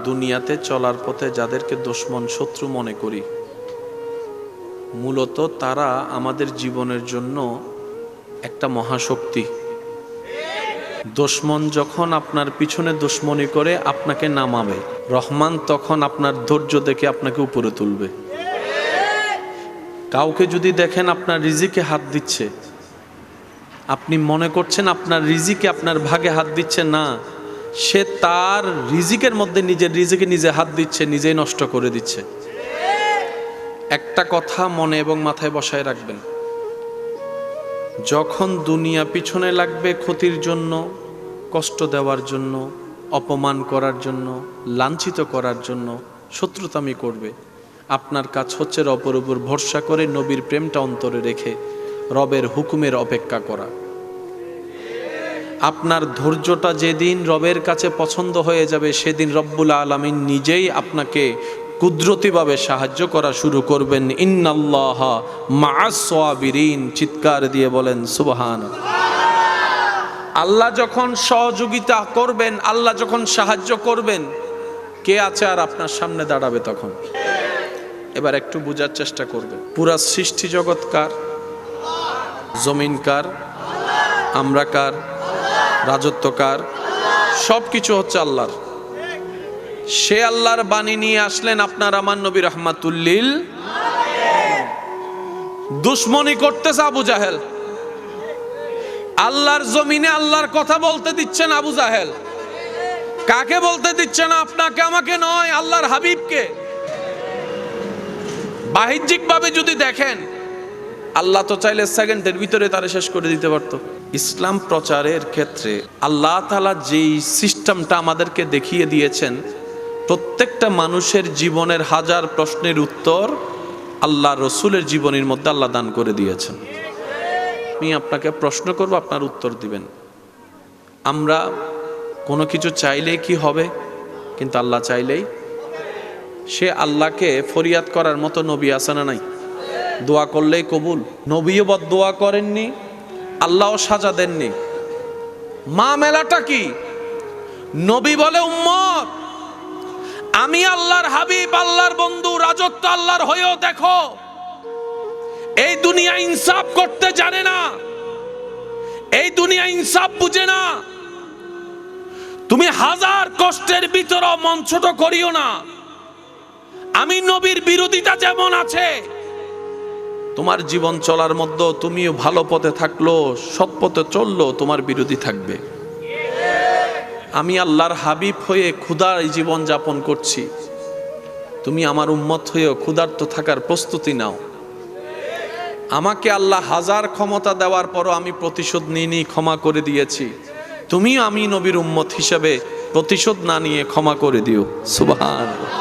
দুনিয়াতে চলার পথে যাদেরকে দুশমন শত্রু মনে করি, মূলত তারা আমাদের জীবনের জন্য একটা মহাশক্তি। দুশমন যখন আপনার পিছনে দুশমনি করে আপনাকে নামাবে, রহমান তখন আপনার ধৈর্য দেখে আপনাকে উপরে তুলবে। কাউকে যদি দেখেন আপনার রিজিকে হাত দিচ্ছে, আপনি মনে করছেন আপনার রিজিকে আপনার ভাগে হাত দিচ্ছে, না, সে তার রিজিকের মধ্যে নিজের রিজিকে নিজে হাত দিচ্ছে, নিজেই নষ্ট করে দিচ্ছে। একটা কথা মনে এবং মাথায় বসায় রাখবেন, যখন দুনিয়া পিছনে লাগবে ক্ষতির জন্য, কষ্ট দেওয়ার জন্য, অপমান করার জন্য, লাঞ্ছিত করার জন্য, শত্রুতামি করবে, আপনার কাজ হচ্ছে রবের উপর ভরসা করে নবীর প্রেমটা অন্তরে রেখে রবের হুকুমের অপেক্ষা করা। আপনার ধৈর্যটা যেদিন রবের কাছে পছন্দ হয়ে যাবে, সেদিন রব্বুল আলামিন নিজেই আপনাকে কুদরতিভাবে সাহায্য করা শুরু করবেন। ইন্নাল্লাহা মা'আস সাবিরিন, চিৎকার দিয়ে বলেন সুবহানাল্লাহ। আল্লাহ যখন সহযোগিতা করবেন, আল্লাহ যখন সাহায্য করবেন, কে আছে আর আপনার সামনে দাঁড়াবে তখন? এবার একটু বোঝার চেষ্টা করবেন, পুরা সৃষ্টি জগৎ কার? জমিন কার? আমরা কার? রাজত্ব কার? সব কিছু হচ্ছে আল্লাহর। সে আল্লাহর বাণী নিয়ে আসলেন আপনার আমার নবী রাহমাতুল লিল। দুশমনি করতেছে আবু জাহেল, আল্লাহর জমিনে আল্লাহর কথা বলতে দিচ্ছেন আবু জাহেল। কাকে বলতে দিচ্ছে না? আপনাকে আমাকে নয়, আল্লাহর হাবিবকে। বাহ্যিকভাবে যদি দেখেন, আল্লাহ তো চাইলে সেকেন্ডের ভিতরে তারে শেষ করে দিতে পারত। ইসলাম প্রচারের ক্ষেত্রে আল্লাহ তাআলা যেই সিস্টেমটা আমাদেরকে দেখিয়ে দিয়েছেন, প্রত্যেকটা মানুষের জীবনের হাজার প্রশ্নের উত্তর আল্লাহ রসুলের জীবনের মধ্যে আল্লাহ দান করে দিয়েছেন। আমি আপনাকে প্রশ্ন করব, আপনার উত্তর দিবেন। আমরা কোনো কিছু চাইলেই কি হবে, কিন্তু আল্লাহ চাইলেই। সে আল্লাহকে ফরিয়াদ করার মতো নবী আছে না নাই? দোয়া করলেই কবুল। নবীও বদদোয়া করেননি, আল্লাহও সাজা দেননি। মা মেলাটা কি? নবী বলে, উম্মত, আমি আল্লাহর হাবিব, আল্লাহর বন্ধু, রাজত্ব আল্লাহর হয়েও দেখো, এই দুনিয়া ইনসাফ করতে জানে না, এই দুনিয়া ইনসাফ বুঝে না। তুমি হাজার কষ্টের ভিতরেও মন ছোট করিও না। আমি নবীর বিরোধিতা যেমন আছে, তোমার জীবন চলার মধ্যে তুমিও ভালো পথে থাকলো, সৎ পথে চললো, তোমার বিরোধী থাকবে। আমি আল্লাহর হাবিব হয়ে ক্ষুধার জীবন যাপন করছি, তুমি আমার উম্মত হয়েও ক্ষুধার্ত থাকার প্রস্তুতি নাও। আমাকে আল্লাহ হাজার ক্ষমতা দেওয়ার পরও আমি প্রতিশোধ নিয়ে ক্ষমা করে দিয়েছি, তুমিও আমি নবীর উম্মত হিসেবে প্রতিশোধ না নিয়ে ক্ষমা করে দিও। সুবহানাল্লাহ।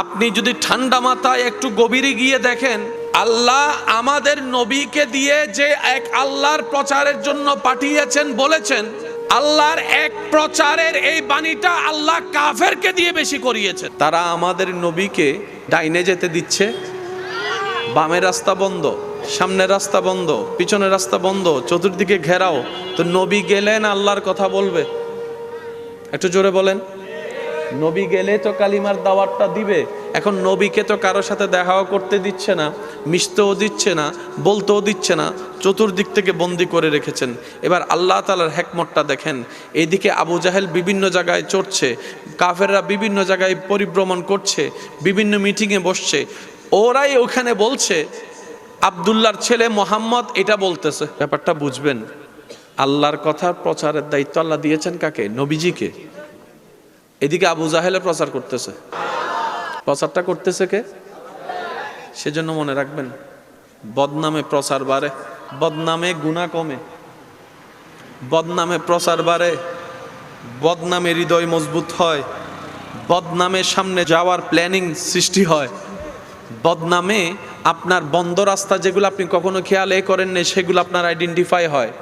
আপনি যদি ঠান্ডা মাথায় একটু গভীরে গিয়ে দেখেন, আল্লাহ আমাদের নবীকে দিয়ে যে এক আল্লাহর প্রচারের জন্য পাঠিয়েছেন, বলেছেন, আল্লাহর এক প্রচারের এই বাণীটা আল্লাহ কাফেরকে দিয়ে বেশি করিয়েছেন। তারা আমাদের নবীকে ডাইনে যেতে দিচ্ছে, বামের রাস্তা বন্ধ, সামনের রাস্তা বন্ধ, পিছনের রাস্তা বন্ধ, চতুর্দিকে ঘেরাও। তো নবী গেলেন আল্লাহর কথা বলবে? একটু জোরে বলেন। নবী গেলে তো কালিমার দাওয়াতটা দিবে। এখন নবীকে তো কারোর সাথে দেখাও করতে দিচ্ছে না, মিশতেও দিচ্ছে না, বলতেও দিচ্ছে না, চতুর্দিক থেকে বন্দি করে রেখেছেন। এবার আল্লাহ তাআলার হিকমতটা দেখেন, এইদিকে আবু জাহেল বিভিন্ন জায়গায় চড়ছে, কাফেররা বিভিন্ন জায়গায় পরিভ্রমণ করছে, বিভিন্ন মিটিংয়ে বসছে, ওরাই ওখানে বলছে আব্দুল্লাহর ছেলে মোহাম্মদ এটা বলতেছে। ব্যাপারটা বুঝবেন, আল্লাহর কথা প্রচারের দায়িত্ব আল্লাহ দিয়েছেন কাকে? নবীজিকে। এদিকে আবু জাহেলে প্রচার করতেছে, প্রচারটা করতেছে কে? সেজন্য মনে রাখবেন, বদনামে প্রচার বাড়ে, বদনামে গুনাহ কমে, বদনামে প্রচার বাড়ে, বদনামে হৃদয় মজবুত হয়, বদনামের সামনে যাওয়ার প্ল্যানিং সৃষ্টি হয়, বদনামে আপনার বন্ধ রাস্তা যেগুলো আপনি কখনো খেয়াল করেন না, সেগুলো আপনার আইডেন্টিফাই হয়।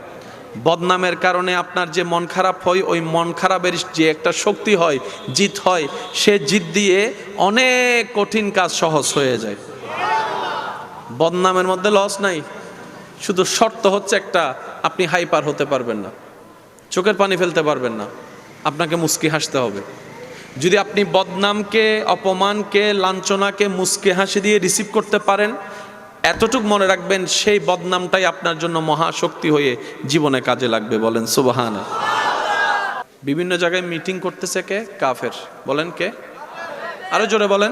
বদনামের কারণে আপনার যে মন খারাপ হয়, ওই মন খারাপের যে একটা শক্তি হয়, জিত হয়, সে জিত দিয়ে অনেক কঠিন কাজ সহজ হয়ে যায়। বদনামের মধ্যে লস নাই, শুধু শর্ত হচ্ছে একটা, আপনি হাইপার হতে পারবেন না, চোখের পানি ফেলতে পারবেন না, আপনাকে মুস্কি হাসতে হবে। যদি আপনি বদনামকে, অপমানকে, লাঞ্ছনাকে মুচকে হাসি দিয়ে রিসিভ করতে পারেন, এতটুক মনে রাখবেন সেই বদনামটাই আপনার জন্য মহাশক্তি হয়ে জীবনে কাজে লাগবে। বলেন সুবহানাল্লাহ। বিভিন্ন জায়গায় মিটিং করতেছে কে? কাফের। বলেন কে? আরো জোরে বলেন।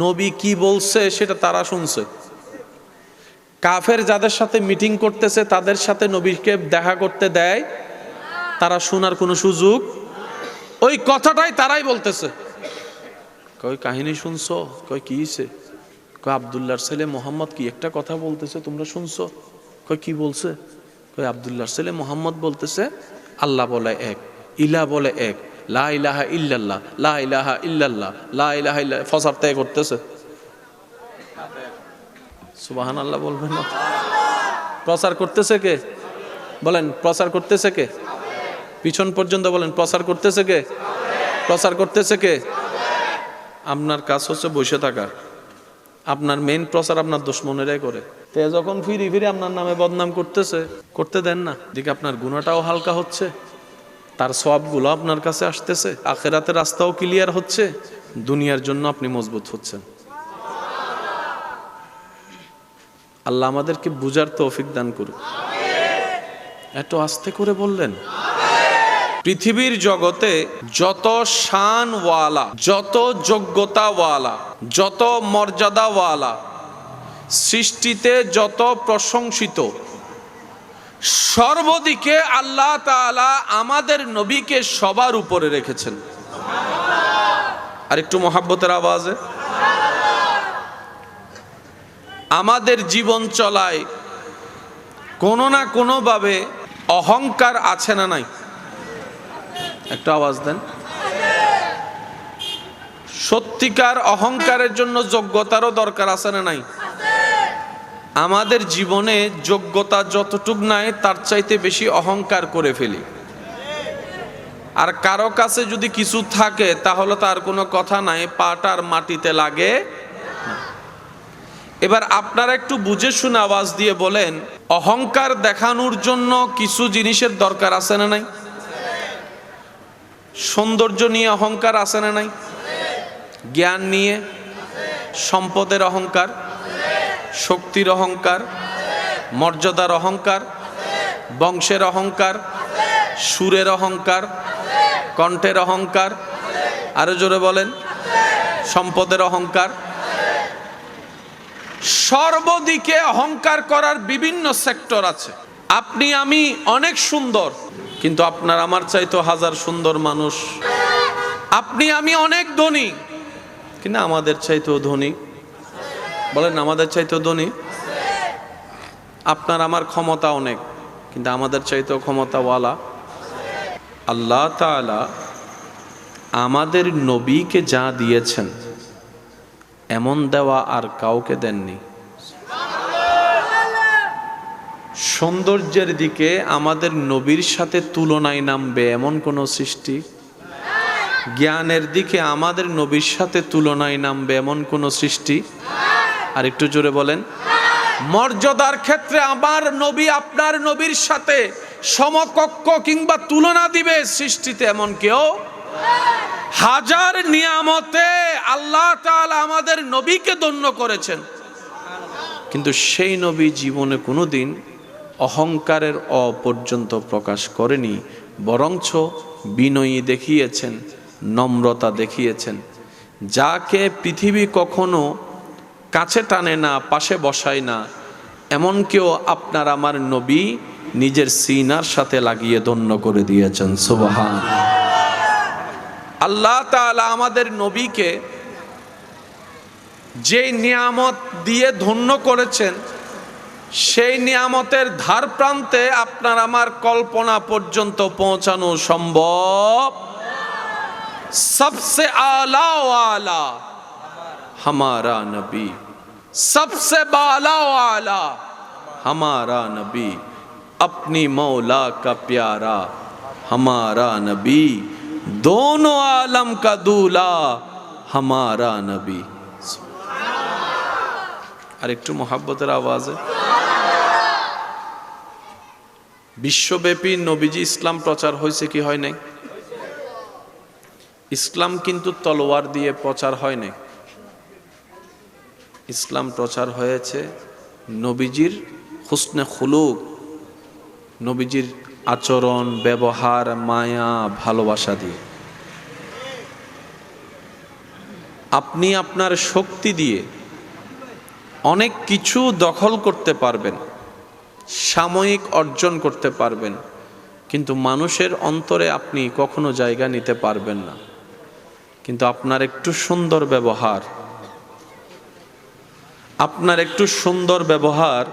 নবী কি বলছে সেটা তারা শুনছে। কাফের যাদের সাথে মিটিং করতেছে তাদের সাথে নবীকে দেখা করতে দেয়, তারা শোনার কোনো সুযোগ, ওই কথাটাই তারাই বলতেছে। কই কাহিনী শুনছো? কই কি হইছে? কই আব্দুল্লাহর ছেলে মোহাম্মদ কি একটা কথা বলতেছে, তোমরা শুনছো? কই কি বলছে? কই আব্দুল্লাহর ছেলে মোহাম্মদ বলতেছে আল্লাহ বলে এক, ইলা বলে এক, লা ইলাহা ইল্লাল্লাহ, লা ইলাহা ইল্লাল্লাহ, লা ইলাহা ইল্লাল্লাহ, ফসার ত্যাগ করতেছে। সুবহানাল্লাহ বলবেন না? প্রচার করতেছে কে? বলেন প্রচার করতেছে কে? পিছন পর্যন্ত বলেন প্রচার করতেছে কে? প্রচার করতেছে কে? আপনার কাজ হচ্ছে বসে থাকা। আপনার মেইন প্রচার আপনার দুশমনেরাই করে। তে যখন ফিরি ফিরে আপনার নামে বদনাম করতেছে, করতে দেন না। দিকে আপনার গুনাহটাও হালকা হচ্ছে, তার সওয়াবগুলো আপনার কাছে আসতেছে, আখিরাতের রাস্তাও ক্লিয়ার হচ্ছে, দুনিয়ার জন্য আপনি মজবুত হচ্ছেন। আল্লাহ আমাদেরকে বুঝার তৌফিক দান করুন। এত আস্তে করে বললেন। পৃথিবীর জগতে যত শানওয়ালা, যত যোগ্যতাওয়ালা, যত মর্যাদাওয়ালা, সৃষ্টিতে যত প্রশংসিত, সর্বদিকে আল্লাহ তাআলা আমাদের নবীকে সবার উপরে রেখেছেন। আর একটু মহাব্বতের আওয়াজে। আমাদের জীবন চলায় কোনো না কোনো ভাবে অহংকার আছে না নাই? একটা আওয়াজ দেন। সত্যিকার অহংকারের জন্য যোগ্যতারও দরকার আছে না নাই? আমাদের জীবনে যোগ্যতা যতটুক নাই তার চাইতে বেশি অহংকার করে ফেলি। আর কারো কাছে যদি কিছু থাকে তাহলে তার কোনো কথা নাই, পাটার মাটিতে লাগে। এবার আপনারা একটু বুঝে শুনে আওয়াজ দিয়ে বলেন, অহংকার দেখানোর জন্য কিছু জিনিসের দরকার আছে না নাই? সৌন্দর্য নিয়ে অহংকার আছে না নাই? জ্ঞান নিয়ে, সম্পদের অহংকার, শক্তির অহংকার, মর্যাদার অহংকার, বংশের অহংকার, সুরের অহংকার, কণ্ঠের অহংকার, আরো জোরে বলেন, সম্পদের অহংকার। সর্বদিকে অহংকার করার বিভিন্ন সেক্টর আছে। আপনি আমি অনেক সুন্দর, কিন্তু আপনার আমার চাইতো হাজার সুন্দর মানুষ। আপনি আমি অনেক ধনী, কিন্তু আমাদের চাইতেও ধনী। বলেন আমাদের চাইতেও ধনী। আপনার আমার ক্ষমতা অনেক, কিন্তু আমাদের চাইতেও ক্ষমতাওয়ালা। আল্লাহ তাআলা আমাদের নবীকে যা দিয়েছেন এমন দেওয়া আর কাউকে দেননি। সৌন্দর্যের দিকে আমাদের নবীর সাথে তুলনায় নামবে এমন কোন সৃষ্টি, জ্ঞানের দিকে আমাদের নবীর সাথে তুলনায় নামবে এমন কোন সৃষ্টি, আর একটু জোরে বলেন, মর্যাদার ক্ষেত্রে আমার নবী আপনার নবীর সাথে সমকক্ষ কিংবা তুলনা দিবে সৃষ্টিতে এমন কেউ। হাজার নিয়ামতে আল্লাহ তাআলা আমাদের নবীকে ধন্য করেছেন, কিন্তু সেই নবী জীবনে কোনোদিন অহংকারের পর্যন্ত প্রকাশ করেনি, বরঞ্চ বিনয়ী দেখিয়েছেন, নম্রতা দেখিয়েছেন। যাকে পৃথিবী কখনো কাছে টানে না, পাশে বসায় না, এমন কেউ আপনার আমার নবী নিজের সিনার সাথে লাগিয়ে ধন্য করে দিয়েছেন। সুবহানাল্লাহ। আল্লাহ তাআলা আমাদের নবীকে যে নিয়ামত দিয়ে ধন্য করেছেন, সেই নিয়ামতের ধার প্রান্তে আপনার আমার কল্পনা পর্যন্ত পৌঁছানো সম্ভব। सबसे आला वाला हमारा नबी, सबसे बाला वाला हमारा नबी, अपनी मौला का प्यारा हमारा नबी, दोनों आलम का दूल्हा हमारा नबी। আর একটু মোহাব্বতের আওয়াজে। বিশ্বব্যাপী নবীজি ইসলাম প্রচার হয়েছে কি হয় নাই? ইসলাম কিন্তু তলোয়ার দিয়ে প্রচার হয়নি। ইসলাম প্রচার হয়েছে নবীজির হুসনে খুলুক, নবীজির আচরণ, ব্যবহার, মায়া, ভালোবাসা দিয়ে। আপনি আপনার শক্তি দিয়ে অনেক কিছু দখল করতে পারবেন, সাময়িক অর্জন করতে পারবেন, কিন্তু মানুষের অন্তরে আপনি কখনো জায়গা নিতে পারবেন না। কিন্তু আপনার একটু সুন্দর ব্যবহার, আপনার একটু সুন্দর ব্যবহার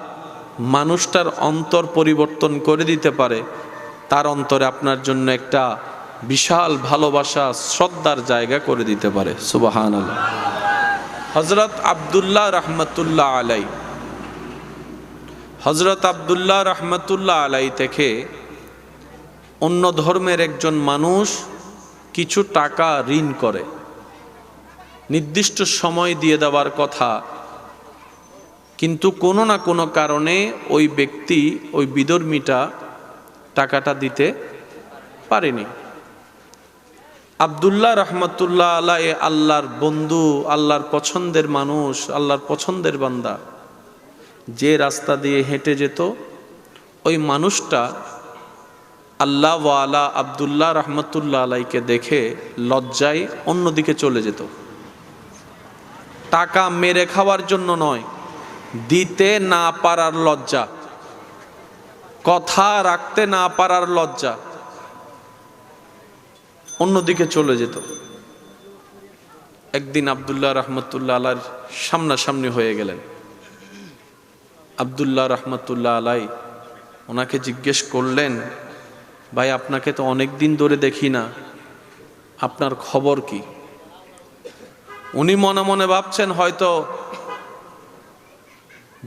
মানুষটার অন্তর পরিবর্তন করে দিতে পারে। তার অন্তরে আপনার জন্য একটা বিশাল ভালোবাসা, শ্রদ্ধার জায়গা করে দিতে পারে। সুবহানাল্লাহ। হযরত আব্দুল্লাহ রহমতুল্লাহ আলাই, হযরত আব্দুল্লাহ রহমতুল্লাহ আলাই থেকে অন্য ধর্মের একজন মানুষ কিছু টাকা ঋণ করে, নির্দিষ্ট সময় দিয়ে দেওয়ার কথা, কিন্তু কোনো না কোনো কারণে ওই ব্যক্তি, ওই বিধর্মীটা টাকাটা দিতে পারেনি। আব্দুল্লাহ রহমতুল্লাহ আলাই আল্লাহর বন্ধু, আল্লাহর পছন্দের মানুষ, আল্লাহর পছন্দের বান্দা, যে রাস্তা দিয়ে হেঁটে যেত ওই মানুষটা আল্লাহ ওয়ালা আব্দুল্লাহ রহমতুল্লাহ আলাইকে দেখে লজ্জায় অন্যদিকে চলে যেত। টাকা মেরে খাওয়ার জন্য নয়, দিতে না পারার লজ্জা, কথা রাখতে না পারার লজ্জা, অন্যদিকে চলে যেত। একদিন আব্দুল্লাহ রহমতুল্লাহ আলাইর সামনাসামনি হয়ে গেলেন। আব্দুল্লাহ রহমতুল্লাহ আলাই ওনাকে জিজ্ঞেস করলেন, ভাই আপনাকে তো অনেক দিন ধরে দেখি না, আপনার খবর কি? উনি মনে মনে ভাবছেন হয়তো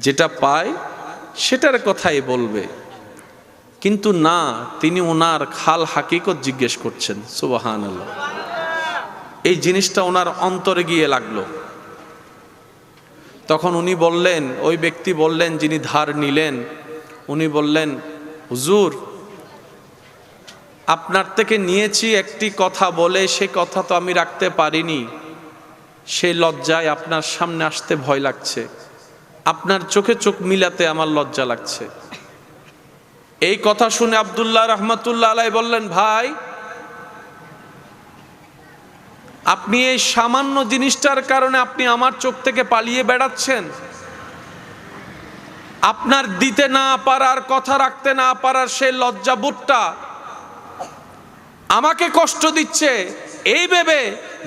যেটা পায় সেটার কথাই বলবে, কিন্তু না, তিনি ওনার খাল হাকিকত জিজ্ঞেস করছেন। সুবহানাল্লাহ। এই জিনিসটা ওনার অন্তরে গিয়ে লাগলো। তখন উনি বললেন, ওই ব্যক্তি বললেন যিনি ধার নিলেন, উনি বললেন, হুজুর আপনার থেকে নিয়েছি একটি কথা বলে, সে কথা তো আমি রাখতে পারিনি, সেই লজ্জায় আপনার সামনে আসতে ভয় লাগছে, আপনার চোখে চোখ মিলাতে আমার লজ্জা লাগছে। এই কথা শুনে আব্দুল্লাহ রহমতুল্লাহ আলাই বললেন, ভাই আপনি এই সামান্য জিনিসটার কারণে আপনি আমার চোখ থেকে পালিয়ে বেড়াচ্ছেন? আপনার দিতে না পারার, কথা রাখতে না পারার সেই লজ্জাবোধটা আমাকে কষ্ট দিচ্ছে, এই ভেবে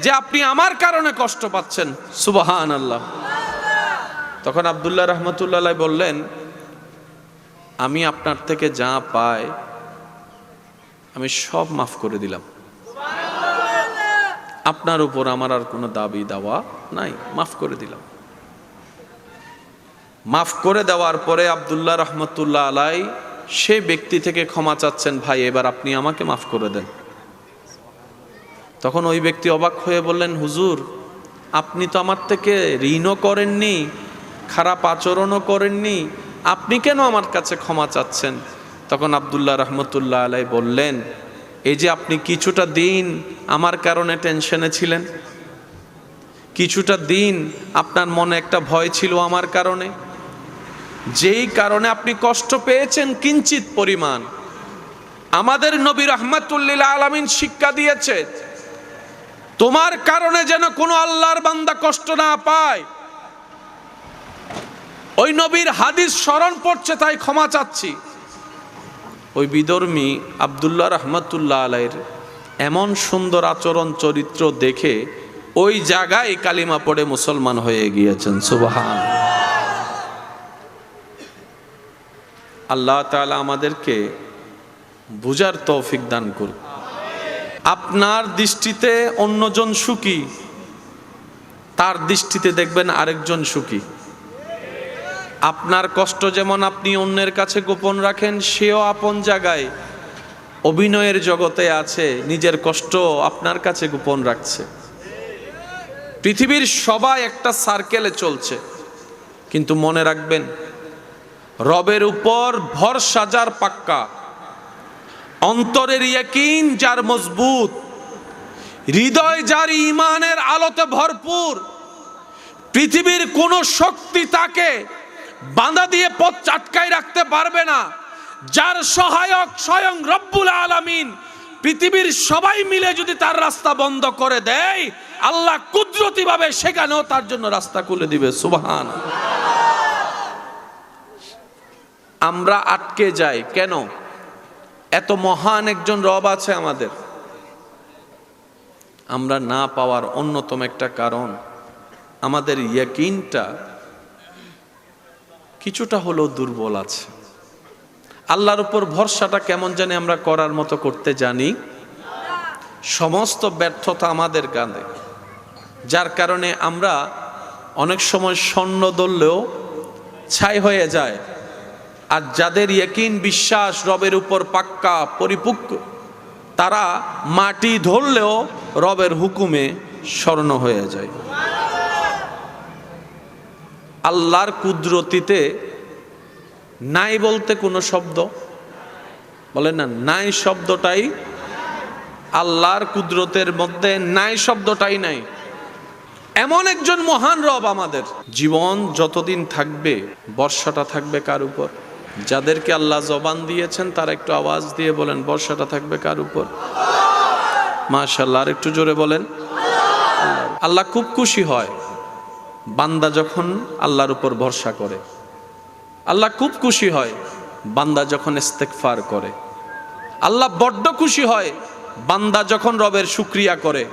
যে আপনি আমার কারণে কষ্ট পাচ্ছেন। সুবহানাল্লাহ। তখন আব্দুল্লাহ রহমতুল্লাহ আলাই বললেন, আমি আপনার থেকে যা পাই আমি সব মাফ করে দিলাম, আপনার উপর আমার আর কোনো দাবি দাওয়া নাই, মাফ করে দিলাম। মাফ করে দেওয়ার পরে আব্দুল্লাহ রহমতুল্লাহ আলাই সে ব্যক্তি থেকে ক্ষমা চাচ্ছেন, ভাই এবার আপনি আমাকে মাফ করে দেন। তখন ওই ব্যক্তি অবাক হয়ে বললেন, হুজুর আপনি তো আমার থেকে ঋণও করেননি, খারাপ আচরণও করেননি, আপনি কেন আমার কাছে ক্ষমা চাচ্ছেন? তখন আব্দুল্লাহ রহমতুল্লাহ আলাই বললেন, এই যে আপনি কিছুটা দিন আমার কারণে টেনশনে ছিলেন, কিছুটা দিন আপনার মনে একটা ভয় ছিল আমার কারণে, যেই কারণে আপনি কষ্ট পেয়েছেন কিঞ্চিত পরিমাণ, আমাদের নবী রাহমাতুল লিল আলামিন শিক্ষা দিয়েছে, তোমার কারণে যেন কোনো আল্লাহর বান্দা কষ্ট না পায়। ওই নবীর হাদিস স্মরণ পড়ছে তাই ক্ষমা চাচ্ছি। ওই বিধর্মী আব্দুল্লাহ রহমতুল্লাহ আলাইর এমন সুন্দর আচরণ চরিত্র দেখে ওই জায়গায় কালিমা পড়ে মুসলমান হয়ে গিয়েছেন। সুবহান। আল্লাহ তাআলা আমাদেরকে বুঝার তৌফিক দান করুন। আপনার দৃষ্টিতে অন্যজন সুখী, তার দৃষ্টিতে দেখবেন আরেকজন সুখী। আপনার কষ্ট যেমন আপনি অন্যের কাছে গোপন রাখেন, সেও আপন জায়গায় অভিনয়ের জগতে আছে, নিজের কষ্ট আপনার কাছে গোপন রাখছে। পৃথিবীর সবাই একটা সার্কেলে চলছে, কিন্তু মনে রাখবেন রবের উপর ভরসা যার পাক্কা, অন্তরের ইয়াকিন যার মজবুত, হৃদয় যার ঈমানের আলোতে ভরপুর, পৃথিবীর কোন শক্তি তাকে বাঁধা দিয়ে পথ আটকায় রাখতে পারবে না। যার সহায়ক স্বয়ং রব্বুল আলামিন, পৃথিবীর সবাই মিলে যদি তার রাস্তা বন্ধ করে দেয়, আল্লাহ কুদরতি ভাবে সেখানেও তার জন্য রাস্তা খুলে দিবে। সুবহানাল্লাহ। আমরা আটকে যাই কেন? এত মহান একজন রব আছে আমাদের। আমরা না পাওয়ার অন্যতম একটা কারণ আমাদের ইয়াকিনটা কিছুটা হলেও দুর্বল আছে। আল্লাহর উপর ভরসাটা কেমন জানি আমরা করার মতো করতে জানি। সমস্ত ব্যর্থতা আমাদের কাঁধে, যার কারণে আমরা অনেক সময় স্বর্ণ ধরলেও ছাই হয়ে যায়। আর যাদের ইয়াকিন বিশ্বাস রবের উপর পাক্কা পরিপূর্ণ, তারা মাটি ধরলেও রবের হুকুমে স্বর্ণ হয়ে যায়। আল্লাহর কুদরতিতে নাই বলতে কোনো শব্দ বলেন না, নাই শব্দটাই আল্লাহর কুদরতের মধ্যে নাই শব্দটাই নাই। এমন একজন মহান রব আমাদের। জীবন যতদিন থাকবে বর্ষাটা থাকবে কার উপর? যাদেরকে আল্লাহ জবান দিয়েছেন তারা একটু আওয়াজ দিয়ে বলেন, বর্ষাটা থাকবে কার উপর? মাশাআল্লাহ। আর একটু জোরে বলেন। আল্লাহ খুব খুশি হয় বান্দা যখন আল্লাহর উপর ভরসা করে। আল্লাহ খুব খুশি হয় বান্দা যখন ইস্তেগফার করে। আল্লাহ বড্ড খুশি হয় বান্দা যখন রবের শুকরিয়া করে।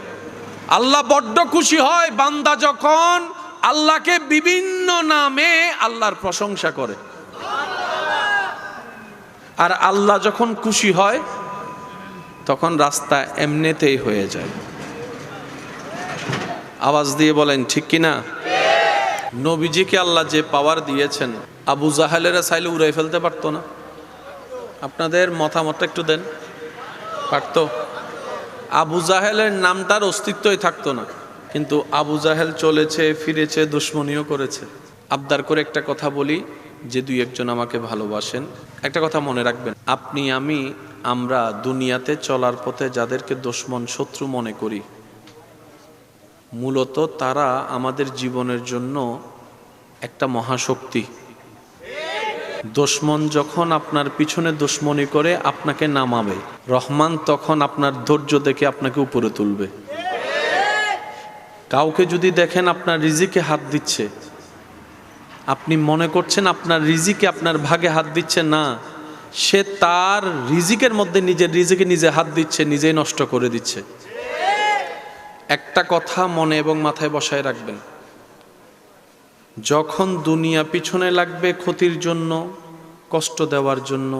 আল্লাহ বড্ড খুশি হয় বান্দা যখন আল্লাহকে বিভিন্ন নামে আল্লাহর প্রশংসা করে। আর আল্লাহ যখন খুশি হয় তখন রাস্তা এমনিতেই হয়ে যায়। আওয়াজ দিয়ে বলেন ঠিক কিনা? নবীজিকে আল্লাহ যে পাওয়ার দিয়েছেন, আবু জাহেলেরা চাইলে উড়াই ফেলতে পারতো না? আপনাদের মতামতটা একটু দেন। পারতো? আবু জাহেলের নামটার অস্তিত্বই থাকতো না, কিন্তু আবু জাহেল চলেছে ফিরেছে, দুশ্মনীও করেছে। আবদার করে একটা কথা বলি, যে দুই একজন আমাকে ভালোবাসেন, একটা কথা মনে রাখবেন। আপনি আমরা দুনিয়াতে চলার পথে যাদেরকে দুশমন শত্রু মনে করি, মূলত তারা আমাদের জীবনের জন্য একটা মহাশক্তি। দুশমন যখন আপনার পিছনে দুশমনি করে আপনাকে নামাবে, রহমান তখন আপনার ধৈর্য দেখে আপনাকে উপরে তুলবে। কাউকে যদি দেখেন আপনার রিজিকে হাত দিচ্ছে, আপনি মনে করছেন আপনার রিজিকে আপনার ভাগে হাত দিচ্ছে, না, সে তার রিজিকের মধ্যে নিজের রিজিকে নিজে হাত দিচ্ছে, নিজেই নষ্ট করে দিচ্ছে। একটা কথা মনে এবং মাথায় বসায় রাখবেন, যখন দুনিয়া পিছনে লাগবে ক্ষতির জন্য, কষ্ট দেওয়ার জন্য,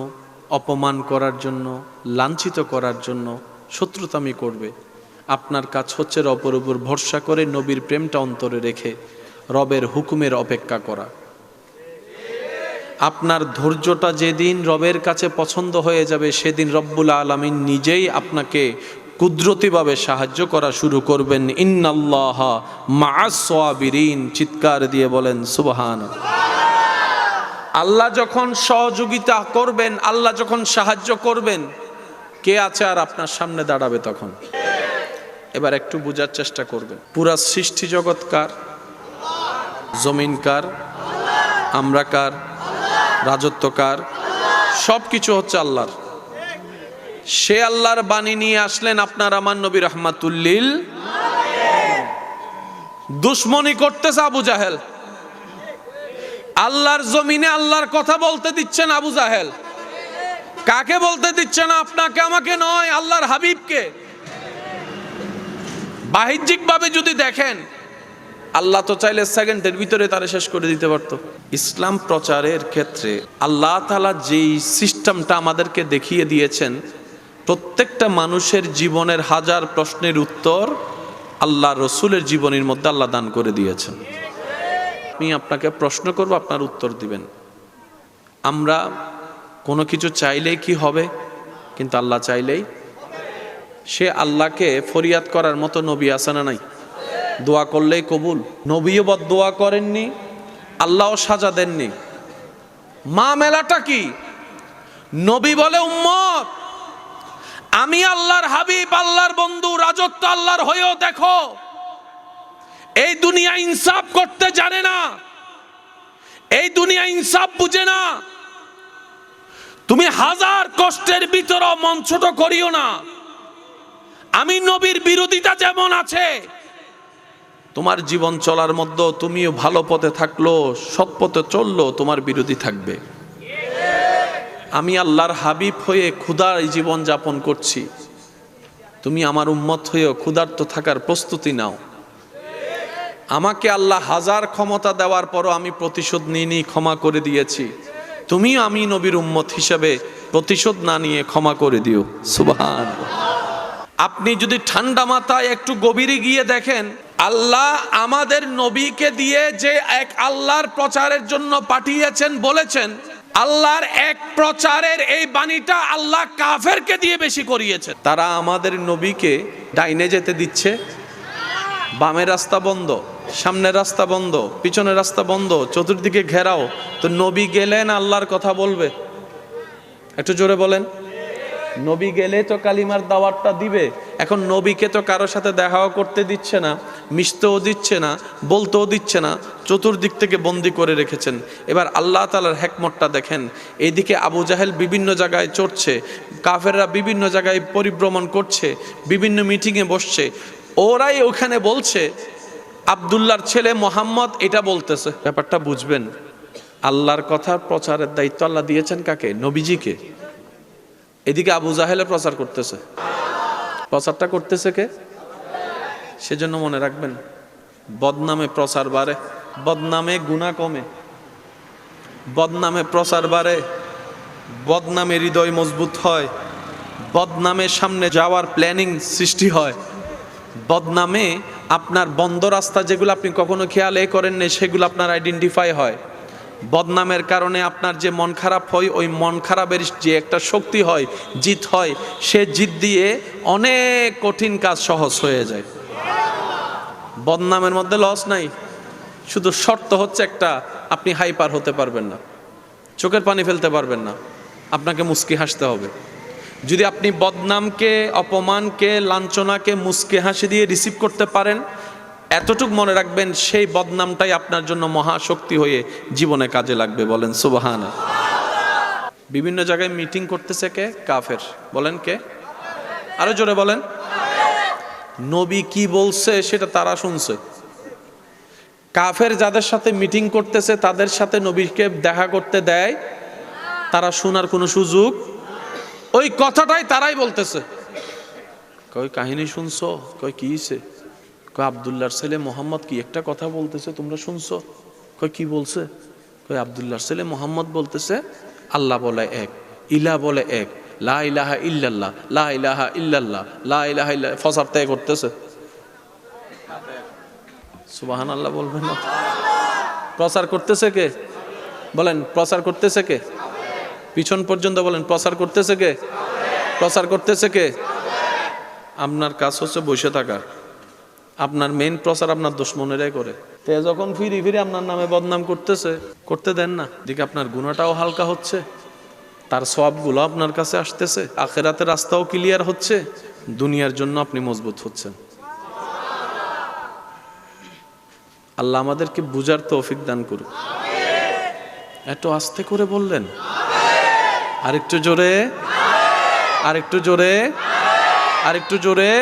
অপমান করার জন্য, লাঞ্ছিত করার জন্য, শত্রুতামি করবে, আপনার কাজ হচ্ছে রবের উপর ভরসা করে নবীর প্রেমটা অন্তরে রেখে রবের হুকুমের অপেক্ষা করা। আপনার ধৈর্যটা যেদিন রবের কাছে পছন্দ হয়ে যাবে, সেদিন রব্বুল আলামিন নিজেই আপনাকে কুদরতিভাবে সাহায্য করা শুরু করবেন। ইন্নাল্লাহা মাআস সাবিরিন। চিৎকার দিয়ে বলেন সুবহানাল্লাহ। আল্লাহ যখন সহযোগিতা করবেন, আল্লাহ যখন সাহায্য করবেন, কে আছে আর আপনার সামনে দাঁড়াবে তখন? এবার একটু বোঝার চেষ্টা করবেন। পুরা সৃষ্টি জগৎ কার? জমিন কার? আমরা কার? রাজত্ব কার? সব কিছু হচ্ছে আল্লাহর। সে আল্লাহর বাণী নিয়ে আসলেন আপনার আমার নবী রাহমাতুল লিল। দুশ্মনী করতেছে আবু জাহেল, আল্লাহর জমিনে আল্লাহর কথা বলতে দিচ্ছেন আবু জাহেল। কাকে বলতে দিচ্ছে না? আপনাকে আমাকে নয়, আল্লাহর হাবিবকে। বাহ্যিকভাবে যদি দেখেন, আল্লাহ তো চাইলে সেকেন্ডের ভিতরে তারে শেষ করে দিতে পারতো। ইসলাম প্রচারের ক্ষেত্রে আল্লাহ তাআলা যেই সিস্টেমটা আমাদেরকে দেখিয়ে দিয়েছেন, প্রত্যেকটা মানুষের জীবনের হাজার প্রশ্নের উত্তর আল্লাহ রসুলের জীবনের মধ্যে আল্লাহ দান করে দিয়েছেন। আমি আপনাকে প্রশ্ন করব, আপনার উত্তর দিবেন। আমরা কোনো কিছু চাইলেই কি হবে? কিন্তু আল্লাহ চাইলেই, সে আল্লাহকে ফরিয়াদ করার মতো নবী আছে না নাই? দোয়া করলেই কবুল। নবীও বদদোয়া করেননি, আল্লাহও সাজা দেননি। মা মেলাটা কি? নবী বলে উম্মত আমি আল্লাহর হাবিব, আল্লাহর বন্ধু, রাজত্ব আল্লাহর হয়েও দেখো এই দুনিয়া ইনসাফ করতে জানে না, এই দুনিয়া ইনসাফ বুঝে না। তুমি হাজার কষ্টের ভিতরও মন ছোট করিও না। আমি নবীর বিরোধিতা যেমন আছে, তোমার জীবন চলার মধ্যে তুমিও ভালো পথে থাকলো, সৎ পথে চললো, তোমার বিরোধী থাকবে। আমি আল্লাহর হাবিব হয়ে ক্ষুধার জীবন যাপন করছি, তুমি আমার উম্মত হয়েও ক্ষুধার্ত থাকার প্রস্তুতি নাও। আমাকে আল্লাহ হাজার ক্ষমতা দেওয়ার পরও আমি প্রতিশোধ নিইনি, ক্ষমা করে দিয়েছি। তুমিও আমি নবীর উম্মত হিসেবে প্রতিশোধ না নিয়ে ক্ষমা করে দিও। সুবহানাল্লাহ। আপনি যদি ঠান্ডা মাথায় একটু গভীরে গিয়ে দেখেন, আল্লাহ আমাদের নবীকে দিয়ে যে এক আল্লাহর প্রচারের জন্য পাঠিয়েছেন, বলেছেন আল্লাহর এক প্রচারের এই বাণীটা আল্লাহ কাফেরকে দিয়ে বেশি করিয়েছেন। তারা আমাদের নবীকে ডাইনে যেতে দিচ্ছে, বামের রাস্তা বন্ধ, সামনের রাস্তা বন্ধ, পিছনের রাস্তা বন্ধ, চতুর্দিকে ঘেরাও। তো নবী গেলেন আল্লাহর কথা বলবে? একটু জোরে বলেন। নবী গেলে তো কালিমার দাওয়াতটা দিবে। এখন নবীকে তো কারোর সাথে দেখাও করতে দিচ্ছে না, মিশতেও দিচ্ছে না, বলতেও দিচ্ছে না, চতুর্দিক থেকে বন্দি করে রেখেছেন। এবার আল্লাহ তাআলার হিকমতটা দেখেন। এইদিকে আবু জাহেল বিভিন্ন জায়গায় চড়ছে, কাফেররা বিভিন্ন জায়গায় পরিভ্রমণ করছে, বিভিন্ন মিটিংয়ে বসছে, ওরাই ওখানে বলছে আব্দুল্লাহর ছেলে মোহাম্মদ এটা বলতেছে। ব্যাপারটা বুঝবেন, আল্লাহর কথা প্রচারের দায়িত্ব আল্লাহ দিয়েছেন কাকে? নবীজিকে। এদিকে আবু জাহেলে প্রচার করতেছে, প্রচারটা করতেছে কে? সেজন্য মনে রাখবেন, বদনামে প্রচার বাড়ে, বদনামে গুনাহ কমে, বদনামে প্রচার বাড়ে, বদনামে হৃদয় মজবুত হয়, বদনামের সামনে যাওয়ার প্ল্যানিং সৃষ্টি হয়, বদনামে আপনার বন্ধ রাস্তা যেগুলো আপনি কখনো খেয়ালে করেন না সেগুলো আপনার আইডেন্টিফাই হয়। বদনামের কারণে আপনার যে মন খারাপ হয়, ওই মন খারাপের যে একটা শক্তি হয়, জিত হয়, সে জিত দিয়ে অনেক কঠিন কাজ সহজ হয়ে যায়। বদনামের মধ্যে লস নাই, শুধু শর্ত হচ্ছে একটা, আপনি হাইপার হতে পারবেন না, চোখের পানি ফেলতে পারবেন না, আপনাকে মুস্কি হাসতে হবে। যদি আপনি বদনামকে, অপমানকে, লাঞ্ছনাকে মুস্কি হাসি দিয়ে রিসিভ করতে পারেন, এতটুকু মনে রাখবেন, সেই বদনামটাই আপনার জন্য মহাশক্তি হয়ে জীবনে কাজে লাগবে। বলেন সুবহানাল্লাহ। বিভিন্ন জায়গায় মিটিং করতেছে কে? কাফের। বলেন কে? আরো জোরে বলেন। নবী কি বলছে সেটা তারা শুনছে। কাফের যাদের সাথে মিটিং করতেছে তাদের সাথে নবীকে দেখা করতে দেয়, তারা শোনার কোনো সুযোগ, ওই কথাটাই তারাই বলতেছে। কই কাহিনী শুনছো? কই কি হইছে? কই আব্দুল্লাহর ছেলে মোহাম্মদ কি একটা কথা বলতেছে, তোমরা শুনছো? কই কি বলছে? কই আব্দুল্লাহর ছেলে মোহাম্মদ বলতেছে আল্লাহ বলে এক, ইলা বলে এক, লা ইলাহা ইল্লাল্লাহ, লা ইলাহা ইল্লাল্লাহ, লা ইলাহা ইল্লাল্লাহ, ফসার ত্যাগ করতেছে। সুবহানাল্লাহ বলবেন না? প্রচার করতেছে কে? বলেন প্রচার করতেছে কে? পিছন পর্যন্ত বলেন প্রচার করতেছে কে? প্রচার করতেছে কে? আপনার কাজ হচ্ছে বসে থাকা। আপনার মেইন প্রচার আপনার দুশমনেরাই করে। তে যখন ফিরি ফিরে আপনার নামে বদনাম করতেছে, করতে দেন না। দিকে আপনার গুনাহটাও হালকা হচ্ছে, তার সওয়াবগুলো আপনার কাছে আসতেছে, আখিরাতের রাস্তাও ক্লিয়ার হচ্ছে, দুনিয়ার জন্য আপনি মজবুত হচ্ছেন। আল্লাহ আমাদেরকে বুঝার তৌফিক দান করুন। এত আস্তে করে বললেন, আরেকটু জোরে, আরেকটু জোরে, আরেকটু জোরে।